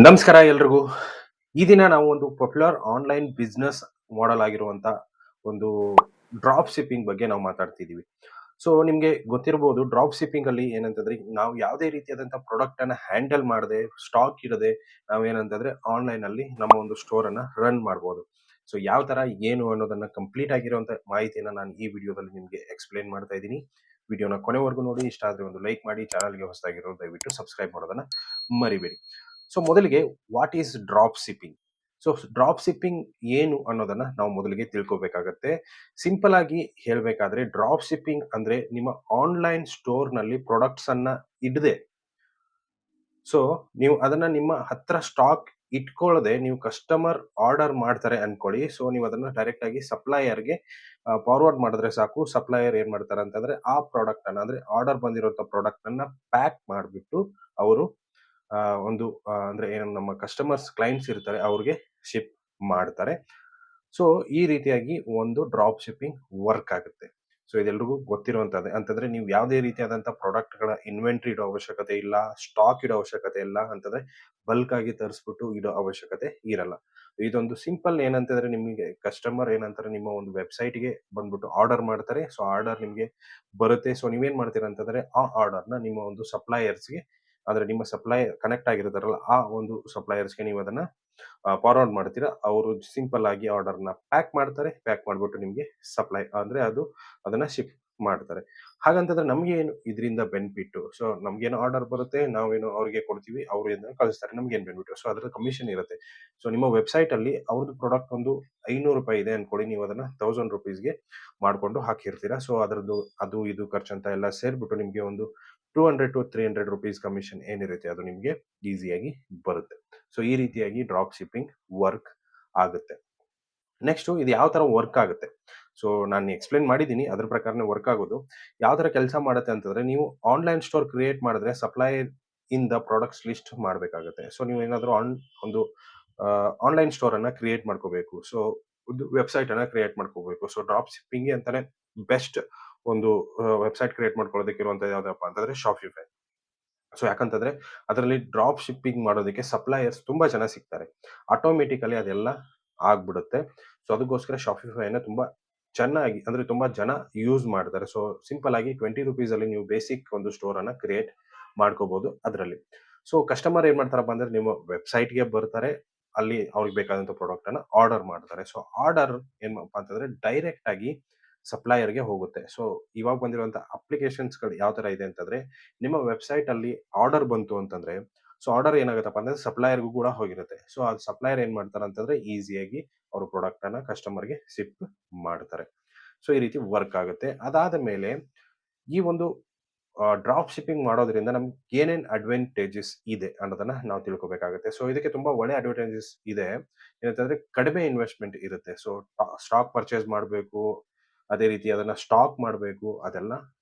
ನಮಸ್ಕಾರ ಎಲ್ರಿಗೂ. ಈ ದಿನ ನಾವು ಒಂದು ಪಾಪ್ಯುಲರ್ ಆನ್‌ಲೈನ್ ಬಿಸ್ನೆಸ್ ಮಾಡೆಲ್ ಆಗಿರುವಂತ ಒಂದು ಡ್ರಾಪ್ ಶಿಪ್ಪಿಂಗ್ ಬಗ್ಗೆ ನಾವು ಮಾತಾಡ್ತಿದೀವಿ. ಸೊ ನಿಮ್ಗೆ ಗೊತ್ತಿರ್ಬೋದು ಡ್ರಾಪ್ ಶಿಪ್ಪಿಂಗ್ ಅಲ್ಲಿ ಏನಂತಂದ್ರೆ ನಾವು ಯಾವುದೇ ರೀತಿಯಾದಂತ ಪ್ರಾಡಕ್ಟ್ ಅನ್ನ ಹ್ಯಾಂಡಲ್ ಮಾಡದೆ, ಸ್ಟಾಕ್ ಇಡದೆ ನಾವೇನಂತಂದ್ರೆ ಆನ್‌ಲೈನ್ ಅಲ್ಲಿ ನಮ್ಮ ಒಂದು ಸ್ಟೋರ್ ಅನ್ನ ರನ್ ಮಾಡ್ಬೋದು. ಸೊ ಯಾವ ತರ ಏನು ಅನ್ನೋದನ್ನ ಕಂಪ್ಲೀಟ್ ಆಗಿರುವಂತ ಮಾಹಿತಿಯನ್ನ ನಾನು ಈ ವಿಡಿಯೋದಲ್ಲಿ ನಿಮ್ಗೆ ಎಕ್ಸ್‌ಪ್ಲೇನ್ ಮಾಡ್ತಾ ಇದ್ದೀನಿ. ವಿಡಿಯೋನ ಕೊನೆವರೆಗೂ ನೋಡಿ. ಇಷ್ಟ ಆದ್ರೆ ಒಂದು ಲೈಕ್ ಮಾಡಿ. ಚಾನಲ್‌ಗೆ ಹೊಸದಾಗಿರೋರು ದಯವಿಟ್ಟು ಸಬ್ಸ್ಕ್ರೈಬ್ ಮಾಡೋದನ್ನ ಮರಿಬೇಡಿ. ಸೊ ಮೊದಲಿಗೆ what is drop shipping? So drop shipping ಏನು ಅನ್ನೋದನ್ನ ನಾವು ಮೊದಲಿಗೆ ತಿಳ್ಕೊಬೇಕಾಗತ್ತೆ. ಸಿಂಪಲ್ ಆಗಿ ಹೇಳ್ಬೇಕಾದ್ರೆ ಡ್ರಾಪ್ ಶಿಪ್ಪಿಂಗ್ ಅಂದ್ರೆ ನಿಮ್ಮ ಆನ್‌ಲೈನ್ ಸ್ಟೋರ್‌ನಲ್ಲಿ ಪ್ರಾಡಕ್ಟ್ಸ್ ಅನ್ನ ಇಡದೆ, ಸೊ ನೀವು ಅದನ್ನ ನಿಮ್ಮ ಹತ್ರ ಸ್ಟಾಕ್ ಇಟ್ಕೊಳ್ಳದೆ ನೀವು ಕಸ್ಟಮರ್ ಆರ್ಡರ್ ಮಾಡ್ತಾರೆ ಅನ್ಕೊಳ್ಳಿ. ಸೊ ನೀವು ಅದನ್ನ ಡೈರೆಕ್ಟ್ ಆಗಿ ಸಪ್ಲೈಯರ್‌ಗೆ ಫಾರ್ವರ್ಡ್ ಮಾಡಿದ್ರೆ ಸಾಕು. ಸಪ್ಲೈಯರ್ ಏನ್ ಮಾಡ್ತಾರೆ ಅಂತಂದ್ರೆ ಆ ಪ್ರಾಡಕ್ಟ್ ಅನ್ನ ಅಂದ್ರೆ ಆರ್ಡರ್ ಬಂದಿರುವಂತ ಪ್ರಾಡಕ್ಟ್ ಅನ್ನ ಪ್ಯಾಕ್ ಮಾಡ್ಬಿಟ್ಟು ಅವರು ಒಂದು ಅಂದ್ರೆ ಏನು ನಮ್ಮ ಕಸ್ಟಮರ್ಸ್ ಕ್ಲೈಂಟ್ಸ್ ಇರ್ತಾರೆ ಅವ್ರಿಗೆ ಶಿಪ್ ಮಾಡ್ತಾರೆ. ಸೊ ಈ ರೀತಿಯಾಗಿ ಒಂದು ಡ್ರಾಪ್ ಶಿಪ್ಪಿಂಗ್ ವರ್ಕ್ ಆಗುತ್ತೆ. ಸೊ ಇದೆಲ್ರಿಗೂ ಗೊತ್ತಿರುವಂತದ್ದೇ. ಅಂತಂದ್ರೆ ನೀವು ಯಾವುದೇ ರೀತಿಯಾದಂತ ಪ್ರಾಡಕ್ಟ್‌ಗಳ ಇನ್ವೆಂಟರಿ ಇಡೋ ಅವಶ್ಯಕತೆ ಇಲ್ಲ, ಸ್ಟಾಕ್ ಇಡೋ ಅವಶ್ಯಕತೆ ಇಲ್ಲ. ಅಂತಂದ್ರೆ ಬಲ್ಕ್ ಆಗಿ ತರಿಸ್ಬಿಟ್ಟು ಇಡೋ ಅವಶ್ಯಕತೆ ಇರಲ್ಲ. ಇದೊಂದು ಸಿಂಪಲ್ ಏನಂತಂದ್ರೆ ನಿಮಗೆ ಕಸ್ಟಮರ್ ಏನಂತಾರೆ ನಿಮ್ಮ ಒಂದು ವೆಬ್‌ಸೈಟ್‌ಗೆ ಬಂದ್ಬಿಟ್ಟು ಆರ್ಡರ್ ಮಾಡ್ತಾರೆ. ಸೊ ಆರ್ಡರ್ ನಿಮ್ಗೆ ಬರುತ್ತೆ. ಸೊ ನೀವೇನ್ ಮಾಡ್ತೀರಾ ಅಂತಂದ್ರೆ ಆ ಆರ್ಡರ್‌ನ ನಿಮ್ಮ ಒಂದು ಸಪ್ಲೈಯರ್ಸ್‌ಗೆ, ಅಂದ್ರೆ ನಿಮ್ಮ ಸಪ್ಲೈ ಕನೆಕ್ಟ್ ಆಗಿರ್ತಾರಲ್ಲ ಆ ಒಂದು ಸಪ್ಲೈಯರ್ಸ್‌ಗೆ ನೀವು ಅದನ್ನ ಫಾರ್ವರ್ಡ್ ಮಾಡ್ತೀರಾ. ಅವರು ಸಿಂಪಲ್ ಆಗಿ ಆರ್ಡರ್‌ನ ಪ್ಯಾಕ್ ಮಾಡ್ತಾರೆ. ಪ್ಯಾಕ್ ಮಾಡ್ಬಿಟ್ಟು ನಿಮ್ಗೆ ಸಪ್ಲೈ ಅಂದ್ರೆ ಅದನ್ನ ಶಿಪ್ ಮಾಡ್ತಾರೆ. ಹಾಗಂತಂದ್ರೆ ನಮ್ಗೆ ಏನು ಇದರಿಂದ ಬೆನಿಫಿಟ್? ಸೊ ನಮ್ಗೇನು ಆರ್ಡರ್ ಬರುತ್ತೆ, ನಾವೇನು ಅವ್ರಿಗೆ ಕೊಡ್ತೀವಿ, ಅವ್ರು ಇದನ್ನ ಕಳಿಸ್ತಾರೆ. ನಮ್ಗೇನ್ ಬೆನಿಫಿಟ್? ಸೊ ಅದ್ರ ಕಮಿಷನ್ ಇರುತ್ತೆ. ಸೊ ನಿಮ್ಮ ವೆಬ್‌ಸೈಟ್ ಅಲ್ಲಿ ಅವ್ರದ್ದು ಪ್ರಾಡಕ್ಟ್ ಒಂದು ₹500 ಇದೆ ಅನ್ಕೊಳ್ಳಿ. ನೀವು ಅದನ್ನ ₹1000ಗೆ ಮಾಡ್ಕೊಂಡು ಹಾಕಿರ್ತೀರಾ. ಸೊ ಅದರದ್ದು ಅದು ಇದು ಖರ್ಚಂತ ಎಲ್ಲ ಸೇರ್ಬಿಟ್ಟು ನಿಮ್ಗೆ ಒಂದು ₹200 to ₹300 ಕಮಿಷನ್ ಏನಿರುತ್ತೆ ಅದು ನಿಮ್ಗೆ ಈಸಿಯಾಗಿ ಬರುತ್ತೆ. ಸೊ ಈ ರೀತಿಯಾಗಿ ಡ್ರಾಪ್ ಶಿಪ್ಪಿಂಗ್ ವರ್ಕ್ ಆಗುತ್ತೆ. ನೆಕ್ಸ್ಟ್ ಇದು ಯಾವ ತರ ವರ್ಕ್ ಆಗುತ್ತೆ? ಸೊ ನಾನು ಎಕ್ಸ್‌ಪ್ಲೇನ್ ಮಾಡಿದ್ದೀನಿ. ಅದ್ರ ಪ್ರಕಾರನೇ ವರ್ಕ್ ಆಗೋದು. ಯಾವ ತರ ಕೆಲಸ ಮಾಡುತ್ತೆ ಅಂತಂದ್ರೆ, ನೀವು ಆನ್‌ಲೈನ್ ಸ್ಟೋರ್ ಕ್ರಿಯೇಟ್ ಮಾಡಿದ್ರೆ ಸಪ್ಲೈಯರ್ ಇಂದ ಪ್ರಾಡಕ್ಟ್ಸ್ ಲಿಸ್ಟ್ ಮಾಡಬೇಕಾಗುತ್ತೆ. ಸೊ ನೀವೇನಾದ್ರೂ ಒಂದು ಆನ್‌ಲೈನ್ ಸ್ಟೋರ್ ಅನ್ನ ಕ್ರಿಯೇಟ್ ಮಾಡ್ಕೋಬೇಕು. ಸೊ ಒಂದು ವೆಬ್‌ಸೈಟ್ ಅನ್ನ ಕ್ರಿಯೇಟ್ ಮಾಡ್ಕೋಬೇಕು. ಸೊ ಡ್ರಾಪ್ ಶಿಪ್ಪಿಂಗ್ಗೆ ಅಂತಾನೆ ಬೆಸ್ಟ್ ಒಂದು ವೆಬ್‌ಸೈಟ್ ಕ್ರಿಯೇಟ್ ಮಾಡ್ಕೊಳ್ಳೋದಕ್ಕೆ ಇರುವಂತದ್ದು ಯಾವ್ದಪ್ಪ ಅಂತಂದ್ರೆ ಶಾಪಿಫೈ. ಸೊ ಯಾಕಂತಂದ್ರೆ ಅದರಲ್ಲಿ ಡ್ರಾಪ್ ಶಿಪ್ಪಿಂಗ್ ಮಾಡೋದಕ್ಕೆ ಸಪ್ಲೈಯರ್ಸ್ ತುಂಬಾ ಜನ ಸಿಗ್ತಾರೆ. ಆಟೋಮೇಟಿಕಲಿ ಅದೆಲ್ಲ ಆಗ್ಬಿಡುತ್ತೆ. ಸೊ ಅದಕ್ಕೋಸ್ಕರ ಶಾಪಿಫೈನ ತುಂಬಾ ಚೆನ್ನಾಗಿ ಅಂದ್ರೆ ತುಂಬಾ ಜನ ಯೂಸ್ ಮಾಡ್ತಾರೆ. ಸೊ ಸಿಂಪಲ್ ಆಗಿ ₹20 ಅಲ್ಲಿ ನೀವು ಬೇಸಿಕ್ ಒಂದು ಸ್ಟೋರ್ ಅನ್ನ ಕ್ರಿಯೇಟ್ ಮಾಡ್ಕೋಬಹುದು ಅದರಲ್ಲಿ. ಸೊ ಕಸ್ಟಮರ್ ಏನ್ ಮಾಡ್ತಾರಪ್ಪ ಅಂದ್ರೆ ನಿಮ್ಮ ವೆಬ್‌ಸೈಟ್‌ಗೆ ಬರ್ತಾರೆ. ಅಲ್ಲಿ ಅವ್ರಿಗೆ ಬೇಕಾದಂತ ಪ್ರಾಡಕ್ಟ್ ಅನ್ನ ಆರ್ಡರ್ ಮಾಡ್ತಾರೆ. ಸೊ ಆರ್ಡರ್ ಏನಪ್ಪಾ ಅಂತಂದ್ರೆ ಡೈರೆಕ್ಟ್ ಆಗಿ ಸಪ್ಲೈಯರ್‌ಗೆ ಹೋಗುತ್ತೆ. ಸೊ ಇವಾಗ ಬಂದಿರುವಂತ ಅಪ್ಲಿಕೇಶನ್ಸ್‌ಗಳು ಯಾವ ತರ ಇದೆ ಅಂತಂದ್ರೆ, ನಿಮ್ಮ ವೆಬ್‌ಸೈಟ್ ಅಲ್ಲಿ ಆರ್ಡರ್ ಬಂತು ಅಂತಂದ್ರೆ, ಸೊ ಆರ್ಡರ್ ಏನಾಗುತ್ತಪ್ಪ ಅಂದ್ರೆ ಸಪ್ಲೈಯರ್‌ಗೂ ಕೂಡ ಹೋಗಿರುತ್ತೆ. ಸೊ ಆ ಸಪ್ಲೈಯರ್ ಏನ್ ಮಾಡ್ತಾರೆ ಅಂತಂದ್ರೆ ಈಸಿಯಾಗಿ ಅವ್ರ ಪ್ರಾಡಕ್ಟ್ ಅನ್ನ ಕಸ್ಟಮರ್‌ಗೆ ಶಿಪ್ ಮಾಡ್ತಾರೆ. ಸೊ ಈ ರೀತಿ ವರ್ಕ್ ಆಗುತ್ತೆ. ಅದಾದ ಮೇಲೆ ಈ ಒಂದು ಡ್ರಾಪ್ ಶಿಪ್ಪಿಂಗ್ ಮಾಡೋದ್ರಿಂದ ನಮ್ಗೆ ಏನೇನ್ ಅಡ್ವಾಂಟೇಜಸ್ ಇದೆ ಅನ್ನೋದನ್ನ ನಾವು ತಿಳ್ಕೊಬೇಕಾಗುತ್ತೆ. ಸೊ ಇದಕ್ಕೆ ತುಂಬಾ ಒಳ್ಳೆ ಅಡ್ವಾಂಟೇಜಸ್ ಇದೆ. ಏನಂತಂದ್ರೆ ಕಡಿಮೆ ಇನ್ವೆಸ್ಟ್‌ಮೆಂಟ್ ಇರುತ್ತೆ. ಸೊ ಸ್ಟಾಕ್ ಪರ್ಚೇಸ್ ಮಾಡ್ಬೇಕು, ಅದೇ ರೀತಿ ಅದನ್ನ ಸ್ಟಾಕ್ ಮಾಡ್ಬೇಕು. ಅದೆಲ್ಲ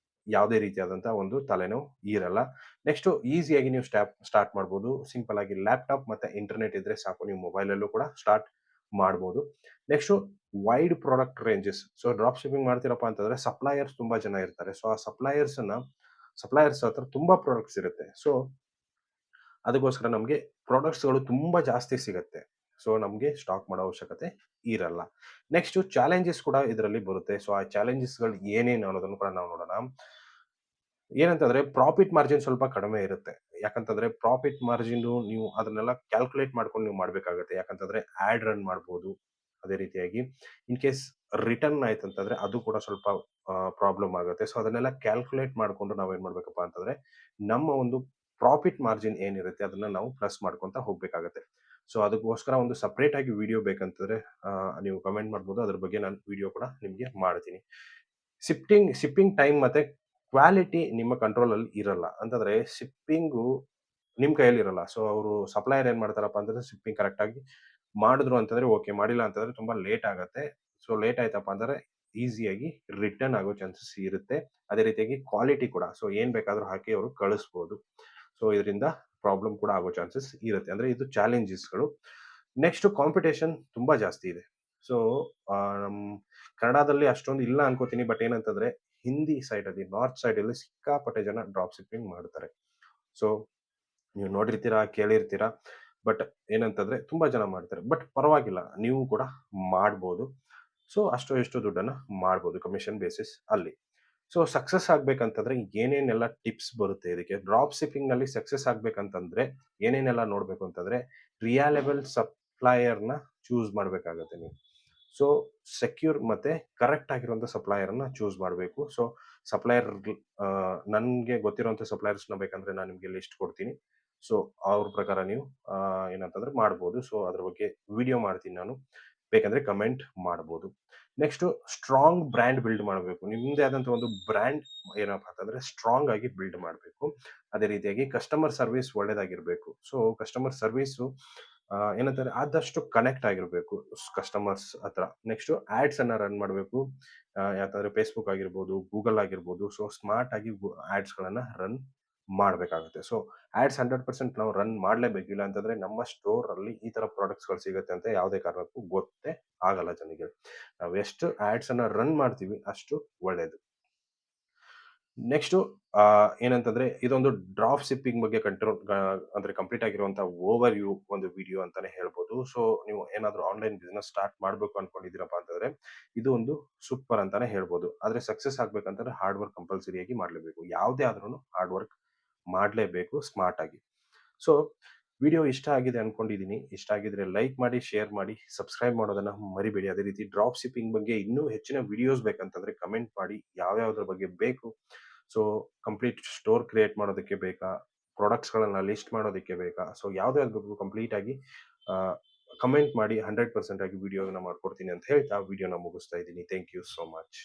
ಯಾವುದೇ ರೀತಿಯಾದಂತ ಒಂದು ತಲೆನೋವು ಇರಲ್ಲ. ನೆಕ್ಸ್ಟ್ ಈಸಿಯಾಗಿ ನೀವು ಸ್ಟಾರ್ಟ್ ಮಾಡ್ಬೋದು. ಸಿಂಪಲ್ ಆಗಿ ಲ್ಯಾಪ್‌ಟಾಪ್ ಮತ್ತೆ ಇಂಟರ್ನೆಟ್ ಇದ್ರೆ ಸಾಕು. ನೀವು ಮೊಬೈಲಲ್ಲೂ ಕೂಡ ಸ್ಟಾರ್ಟ್ ಮಾಡ್ಬೋದು. Next wide product ranges. So drop shipping ಮಾಡ್ತೀರಪ್ಪ ಅಂತಂದ್ರೆ ಸಪ್ಲೈಯರ್ಸ್ ತುಂಬಾ ಜನ ಇರ್ತಾರೆ. ಸೊ ಆ ಸಪ್ಲೈಯರ್ಸ್ ಹತ್ರ ತುಂಬಾ ಪ್ರಾಡಕ್ಟ್ಸ್ ಇರುತ್ತೆ. ಸೊ ಅದಕ್ಕೋಸ್ಕರ ನಮ್ಗೆ ಪ್ರಾಡಕ್ಟ್ಸ್‌ಗಳು ತುಂಬಾ ಜಾಸ್ತಿ ಸಿಗತ್ತೆ. ಸೊ ನಮ್ಗೆ ಸ್ಟಾಕ್ ಮಾಡೋ ಅವಶ್ಯಕತೆ ಇರಲ್ಲ. ನೆಕ್ಸ್ಟ್ ಚಾಲೆಂಜಸ್ ಕೂಡ ಇದರಲ್ಲಿ ಬರುತ್ತೆ. ಸೊ ಆ ಚಾಲೆಂಜಸ್‌ಗಳು ಏನೇನು ಅನ್ನೋದನ್ನು ಕೂಡ ನಾವು ನೋಡೋಣ. ಏನಂತಂದ್ರೆ ಪ್ರಾಫಿಟ್ ಮಾರ್ಜಿನ್ ಸ್ವಲ್ಪ ಕಡಿಮೆ ಇರುತ್ತೆ. ಯಾಕಂತಂದ್ರೆ ಪ್ರಾಫಿಟ್ ಮಾರ್ಜಿನು ನೀವು ಅದನ್ನೆಲ್ಲ ಕ್ಯಾಲ್ಕುಲೇಟ್ ಮಾಡ್ಕೊಂಡು ನೀವು ಮಾಡ್ಬೇಕಾಗುತ್ತೆ. ಯಾಕಂತಂದ್ರೆ ಆಡ್ ರನ್ ಮಾಡ್ಬೋದು. ಅದೇ ರೀತಿಯಾಗಿ ಇನ್ ಕೇಸ್ ರಿಟರ್ನ್ ಆಯ್ತಂತಂದ್ರೆ ಅದು ಕೂಡ ಸ್ವಲ್ಪ ಪ್ರಾಬ್ಲಮ್ ಆಗುತ್ತೆ. ಸೊ ಅದನ್ನೆಲ್ಲ ಕ್ಯಾಲ್ಕುಲೇಟ್ ಮಾಡ್ಕೊಂಡು ನಾವೇನ್ ಮಾಡ್ಬೇಕಪ್ಪ ಅಂತಂದ್ರೆ, ನಮ್ಮ ಒಂದು ಪ್ರಾಫಿಟ್ ಮಾರ್ಜಿನ್ ಏನಿರುತ್ತೆ ಅದನ್ನ ನಾವು ಪ್ಲಸ್ ಮಾಡ್ಕೊಂತ ಹೋಗ್ಬೇಕಾಗತ್ತೆ. ಸೊ ಅದಕ್ಕೋಸ್ಕರ ಒಂದು ಸಪರೇಟ್ ಆಗಿ ವಿಡಿಯೋ ಬೇಕಂತಂದ್ರೆ ನೀವು ಕಮೆಂಟ್ ಮಾಡ್ಬೋದು. ಅದ್ರ ಬಗ್ಗೆ ನಾನು ವಿಡಿಯೋ ಕೂಡ ನಿಮ್ಗೆ ಮಾಡ್ತೀನಿ. ಶಿಪ್ಪಿಂಗ್ ಟೈಮ್ ಮತ್ತೆ ಕ್ವಾಲಿಟಿ ನಿಮ್ಮ ಕಂಟ್ರೋಲ್ ಅಲ್ಲಿ ಇರಲ್ಲ. ಅಂತಂದ್ರೆ ಶಿಪ್ಪಿಂಗು ನಿಮ್ ಕೈಯಲ್ಲಿ ಇರಲ್ಲ. ಸೊ ಅವರು ಸಪ್ಲೈಯರ್ ಏನ್ ಮಾಡ್ತಾರಪ್ಪ ಅಂತಂದ್ರೆ ಶಿಪ್ಪಿಂಗ್ ಕರೆಕ್ಟ್ ಆಗಿ ಮಾಡಿದ್ರು ಅಂತಂದ್ರೆ ಓಕೆ. ಮಾಡಿಲ್ಲ ಅಂತಂದ್ರೆ ತುಂಬಾ ಲೇಟ್ ಆಗತ್ತೆ. ಸೊ ಲೇಟ್ ಆಯ್ತಪ್ಪ ಅಂದ್ರೆ ಈಸಿಯಾಗಿ ರಿಟರ್ನ್ ಆಗೋ ಚಾನ್ಸಸ್ ಇರುತ್ತೆ. ಅದೇ ರೀತಿಯಾಗಿ ಕ್ವಾಲಿಟಿ ಕೂಡ. ಸೊ ಏನ್ ಬೇಕಾದ್ರೂ ಹಾಕಿ ಅವರು ಕಳಿಸ್ಬೋದು. ಸೊ ಇದರಿಂದ ಪ್ರಾಬ್ಲಮ್ ಕೂಡ ಆಗೋ ಚಾನ್ಸಸ್ ಇರುತ್ತೆ. ಅಂದ್ರೆ ಇದು ಚಾಲೆಂಜಸ್‌ಗಳು. ನೆಕ್ಸ್ಟ್ ಕಾಂಪಿಟಿಷನ್ ತುಂಬಾ ಜಾಸ್ತಿ ಇದೆ. ಸೊ ನಮ್ ಕನ್ನಡದಲ್ಲಿ ಅಷ್ಟೊಂದು ಇಲ್ಲ ಅನ್ಕೋತೀನಿ. ಬಟ್ ಏನಂತಂದ್ರೆ ಹಿಂದಿ ಸೈಡ್ ಅಲ್ಲಿ, ನಾರ್ತ್ ಸೈಡ್ ಅಲ್ಲಿ ಸಿಕ್ಕಾಪಟ್ಟೆ ಜನ ಡ್ರಾಪ್ ಶಿಪ್ಪಿಂಗ್ ಮಾಡ್ತಾರೆ. ಸೊ ನೀವು ನೋಡಿರ್ತೀರಾ, ಕೇಳಿರ್ತೀರಾ. ಬಟ್ ಏನಂತಂದ್ರೆ ತುಂಬಾ ಜನ ಮಾಡ್ತಾರೆ. ಬಟ್ ಪರವಾಗಿಲ್ಲ, ನೀವು ಕೂಡ ಮಾಡ್ಬೋದು. ಸೊ ಅಷ್ಟೋ ಇಷ್ಟೋ ದುಡ್ಡನ್ನ ಮಾಡ್ಬೋದು ಕಮಿಷನ್ ಬೇಸಿಸ್ ಅಲ್ಲಿ. ಸೊ ಸಕ್ಸಸ್ ಆಗ್ಬೇಕಂತಂದ್ರೆ ಏನೇನೆಲ್ಲ ಟಿಪ್ಸ್ ಬರುತ್ತೆ ಇದಕ್ಕೆ? ಡ್ರಾಪ್ ಶಿಪ್ಪಿಂಗ್‌ನಲ್ಲಿ ಸಕ್ಸಸ್ ಆಗ್ಬೇಕಂತಂದ್ರೆ ಏನೇನೆಲ್ಲ ನೋಡ್ಬೇಕು ಅಂತಂದ್ರೆ, ರಿಯಲೇಬಲ್ ಸಪ್ಲೈಯರ್‌ನ ಚೂಸ್ ಮಾಡ್ಬೇಕಾಗತ್ತೆ ನೀವು. ಸೊ ಸೆಕ್ಯೂರ್ ಮತ್ತೆ ಕರೆಕ್ಟ್ ಆಗಿರುವಂಥ ಸಪ್ಲೈಯರ್‌ನ ಚೂಸ್ ಮಾಡ್ಬೇಕು. ಸೊ ಸಪ್ಲೈಯರ್ ನನ್ಗೆ ಗೊತ್ತಿರುವಂಥ ಸಪ್ಲೈಯರ್ಸ್‌ನ ಬೇಕಂದ್ರೆ ನಾನು ನಿಮ್ಗೆ ಲಿಸ್ಟ್ ಕೊಡ್ತೀನಿ. ಸೊ ಅವ್ರ ಪ್ರಕಾರ ನೀವು ಏನಂತಂದ್ರೆ ಮಾಡ್ಬೋದು. ಸೊ ಅದ್ರ ಬಗ್ಗೆ ವಿಡಿಯೋ ಮಾಡ್ತೀನಿ ನಾನು. ಬೇಕಂದ್ರೆ ಕಮೆಂಟ್ ಮಾಡ್ಬೋದು. ನೆಕ್ಸ್ಟು ಸ್ಟ್ರಾಂಗ್ ಬ್ರ್ಯಾಂಡ್ ಬಿಲ್ಡ್ ಮಾಡಬೇಕು. ನಿಮ್ದೇ ಆದಂಥ ಒಂದು ಬ್ರ್ಯಾಂಡ್ ಏನಪ್ಪಾ ಅಂತಂದ್ರೆ ಸ್ಟ್ರಾಂಗ್ ಆಗಿ ಬಿಲ್ಡ್ ಮಾಡಬೇಕು. ಅದೇ ರೀತಿಯಾಗಿ ಕಸ್ಟಮರ್ ಸರ್ವಿಸ್ ಒಳ್ಳೆದಾಗಿರ್ಬೇಕು. ಸೊ ಕಸ್ಟಮರ್ ಸರ್ವಿಸು ಏನಂತಾರೆ ಆದಷ್ಟು ಕನೆಕ್ಟ್ ಆಗಿರ್ಬೇಕು ಕಸ್ಟಮರ್ಸ್ ಹತ್ರ. ನೆಕ್ಸ್ಟು ಆಡ್ಸ್ ಅನ್ನ ರನ್ ಮಾಡಬೇಕು. ಯಾಕಂದ್ರೆ ಫೇಸ್ಬುಕ್ ಆಗಿರ್ಬೋದು, ಗೂಗಲ್ ಆಗಿರ್ಬೋದು. ಸೊ ಸ್ಮಾರ್ಟ್ ಆಗಿ ಆಡ್ಸ್‌ಗಳನ್ನ ರನ್ ಮಾಡ್ಬೇಕಾಗುತ್ತೆ. ಸೊ ಆಡ್ಸ್ 100% ನಾವು ರನ್ ಮಾಡ್ಲೇಬೇಕು. ಇಲ್ಲ ಅಂತಂದ್ರೆ ನಮ್ಮ ಸ್ಟೋರ್ ಅಲ್ಲಿ ಈ ತರ ಪ್ರಾಡಕ್ಟ್ಸ್‌ಗಳು ಸಿಗುತ್ತೆ ಅಂತ ಯಾವುದೇ ಕಾರಣಕ್ಕೂ ಗೊತ್ತೇ ಆಗಲ್ಲ ಜನರಿಗೆ. ನಾವು ಎಷ್ಟು ಆಡ್ಸ್ ಅನ್ನ ರನ್ ಮಾಡ್ತೀವಿ ಅಷ್ಟು ಒಳ್ಳೇದು. ನೆಕ್ಸ್ಟು ಏನಂತಂದ್ರೆ ಇದೊಂದು ಡ್ರಾಪ್ ಶಿಪ್ಪಿಂಗ್ ಬಗ್ಗೆ ಅಂದ್ರೆ ಕಂಪ್ಲೀಟ್ ಆಗಿರುವಂತಹ ಓವರ್ ವ್ಯೂ ಒಂದು ವಿಡಿಯೋ ಅಂತಾನೆ ಹೇಳ್ಬೋದು. ಸೊ ನೀವು ಏನಾದ್ರು ಆನ್‌ಲೈನ್ ಬಿಸಿನೆಸ್ ಸ್ಟಾರ್ಟ್ ಮಾಡ್ಬೇಕು ಅನ್ಕೊಂಡಿದ್ದೀರಪ್ಪಾ ಅಂತಂದ್ರೆ, ಇದು ಒಂದು ಸೂಪರ್ ಅಂತಾನೆ ಹೇಳ್ಬೋದು. ಆದ್ರೆ ಸಕ್ಸಸ್ ಆಗ್ಬೇಕಂತಂದ್ರೆ ಹಾರ್ಡ್ ವರ್ಕ್ ಕಂಪಲ್ಸರಿಯಾಗಿ ಮಾಡ್ಲೇಬೇಕು. ಯಾವುದೇ ಆದ್ರೂನು ಹಾರ್ಡ್ ವರ್ಕ್ ಮಾಡ್ಲೇಬೇಕು ಸ್ಮಾರ್ಟ್ ಆಗಿ. ಸೊ ವಿಡಿಯೋ ಇಷ್ಟ ಆಗಿದೆ ಅನ್ಕೊಂಡಿದ್ದೀನಿ. ಇಷ್ಟ ಆಗಿದ್ರೆ ಲೈಕ್ ಮಾಡಿ, ಶೇರ್ ಮಾಡಿ, ಸಬ್ಸ್ಕ್ರೈಬ್ ಮಾಡೋದನ್ನ ಮರಿಬೇಡಿ. ಅದೇ ರೀತಿ ಡ್ರಾಪ್ ಶಿಪ್ಪಿಂಗ್ ಬಗ್ಗೆ ಇನ್ನೂ ಹೆಚ್ಚಿನ ವಿಡಿಯೋಸ್ ಬೇಕಂತಂದ್ರೆ ಕಮೆಂಟ್ ಮಾಡಿ. ಯಾವ್ಯಾವ್ದ್ರ ಬಗ್ಗೆ ಬೇಕು. ಸೊ ಕಂಪ್ಲೀಟ್ ಸ್ಟೋರ್ ಕ್ರಿಯೇಟ್ ಮಾಡೋದಕ್ಕೆ ಬೇಕಾ? ಪ್ರಾಡಕ್ಟ್ಸ್‌ಗಳನ್ನ ಲಿಸ್ಟ್ ಮಾಡೋದಕ್ಕೆ ಬೇಕಾ? ಸೊ ಯಾವ್ದ್ಯಾವ್ದು ಬೇಕು ಕಂಪ್ಲೀಟ್ ಆಗಿ ಆ, ಕಮೆಂಟ್ ಮಾಡಿ 100% ಆಗಿ ವಿಡಿಯೋನ ಮಾಡ್ಕೊಡ್ತೀನಿ ಅಂತ ಹೇಳ್ತಾ ವಿಡಿಯೋನ ಮುಗಿಸ್ತಾ ಇದ್ದೀನಿ. Thank you so much.